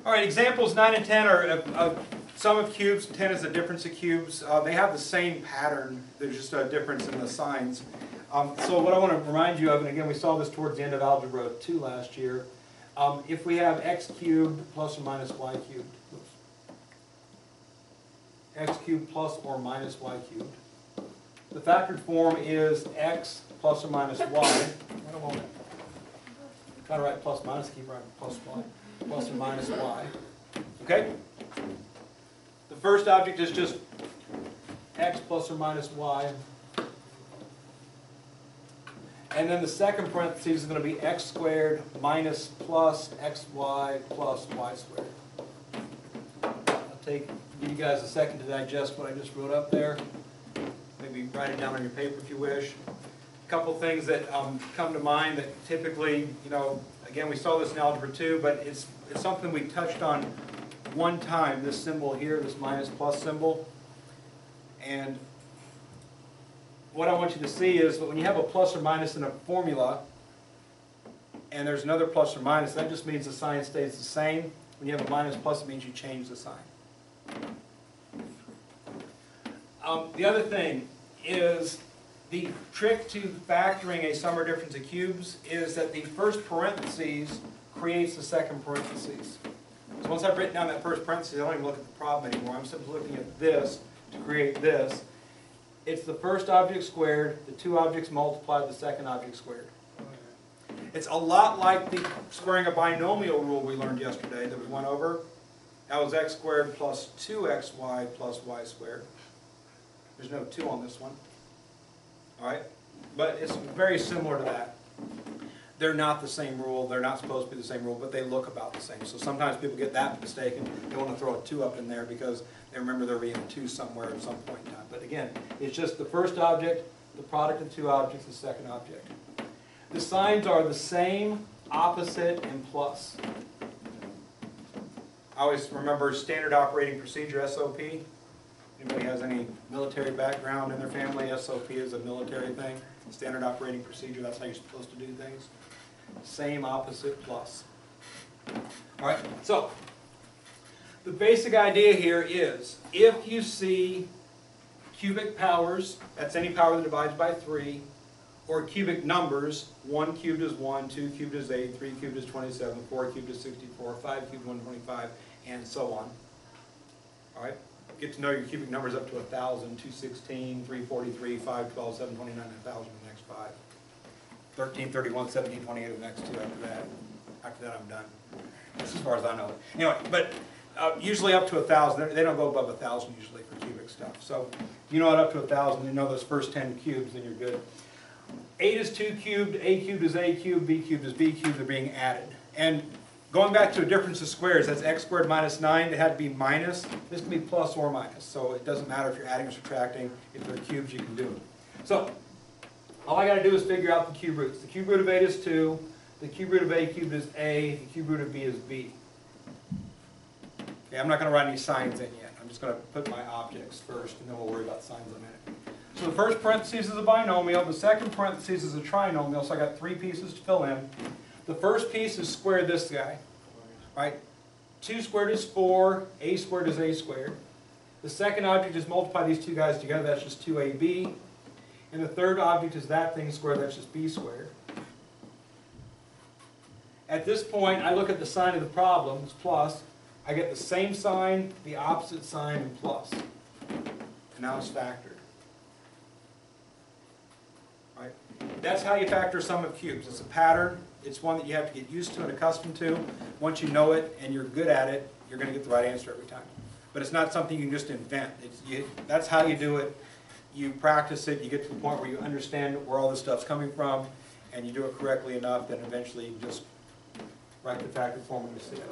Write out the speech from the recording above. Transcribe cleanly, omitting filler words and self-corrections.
All right, examples 9 and 10 are a sum of cubes. 10 is the difference of cubes. They have the same pattern. There's just a difference in the signs. So what I want to remind you of, and again we saw this towards the end of Algebra 2 last year, if we have x cubed plus or minus y cubed, x cubed plus or minus y cubed, the factored form is x plus or minus y. Wait a moment. Try to write plus minus, keep writing plus y. Plus or minus y. Okay? The first object is just x plus or minus y. And then the second parentheses is going to be x squared minus plus xy plus y squared. I'll give you guys a second to digest what I just wrote up there. Maybe write it down on your paper if you wish. A couple things that come to mind that typically, again, we saw this in Algebra 2, but it's something we touched on one time, this symbol here, this minus plus symbol. And what I want you to see is that when you have a plus or minus in a formula, and there's another plus or minus, that just means the sign stays the same. When you have a minus plus, it means you change the sign. The other thing is the trick to factoring a sum or difference of cubes is that the first parentheses creates the second parentheses. So once I've written down that first parenthesis, I don't even look at the problem anymore. I'm simply looking at this to create this. It's the first object squared, the two objects multiplied, the second object squared. It's a lot like the squaring a binomial rule we learned yesterday that we went over. That was x squared plus 2xy plus y squared. There's no 2 on this one. All right? But it's very similar to that. They're not the same rule. They're not supposed to be the same rule, but they look about the same. So sometimes people get that mistaken. They want to throw a 2 up in there because they remember there being a 2 somewhere at some point in time. But again, it's just the first object, the product of two objects, the second object. The signs are the same, opposite, and plus. I always remember standard operating procedure, SOP. Anybody has any military background in their family? SOP is a military thing. Standard operating procedure, that's how you're supposed to do things. Same, opposite, plus. All right, so the basic idea here is if you see cubic powers, that's any power that divides by 3, or cubic numbers, 1 cubed is 1, 2 cubed is 8, 3 cubed is 27, 4 cubed is 64, 5 cubed 125, and so on. All right? Get to know your cubic numbers up to 1,000, 216, 343, 512, 729, 1,000 the next 5. 13, 31, 17, 28 the next 2 after that. After that I'm done. That's as far as I know it. Anyway, but usually up to 1,000. They don't go above 1,000 usually for cubic stuff. So if you know it up to 1,000, you know those first 10 cubes, then you're good. 8 is 2 cubed, A cubed is A cubed, B cubed is B cubed. They're being added. And going back to a difference of squares, that's x squared minus 9. It had to be minus. This can be plus or minus. So it doesn't matter if you're adding or subtracting. If they're cubes, you can do it. So all I got to do is figure out the cube roots. The cube root of 8 is 2. The cube root of A cubed is A. The cube root of B is B. Okay, I'm not going to write any signs in yet. I'm just going to put my objects first, and then we'll worry about signs in a minute. So the first parentheses is a binomial. The second parentheses is a trinomial. So I got 3 pieces to fill in. The first piece is square this guy. Right? 2 squared is 4. A squared is A squared. The second object is multiply these two guys together. That's just 2AB. And the third object is that thing squared. That's just B squared. At this point, I look at the sign of the problem. It's plus. I get the same sign, the opposite sign, and plus. And now it's factored. Right? That's how you factor a sum of cubes. It's a pattern. It's one that you have to get used to and accustomed to. Once you know it and you're good at it, you're going to get the right answer every time. But it's not something you can just invent. That's how you do it. You practice it. You get to the point where you understand where all this stuff's coming from, and you do it correctly enough that eventually you just write the factored form when you see it.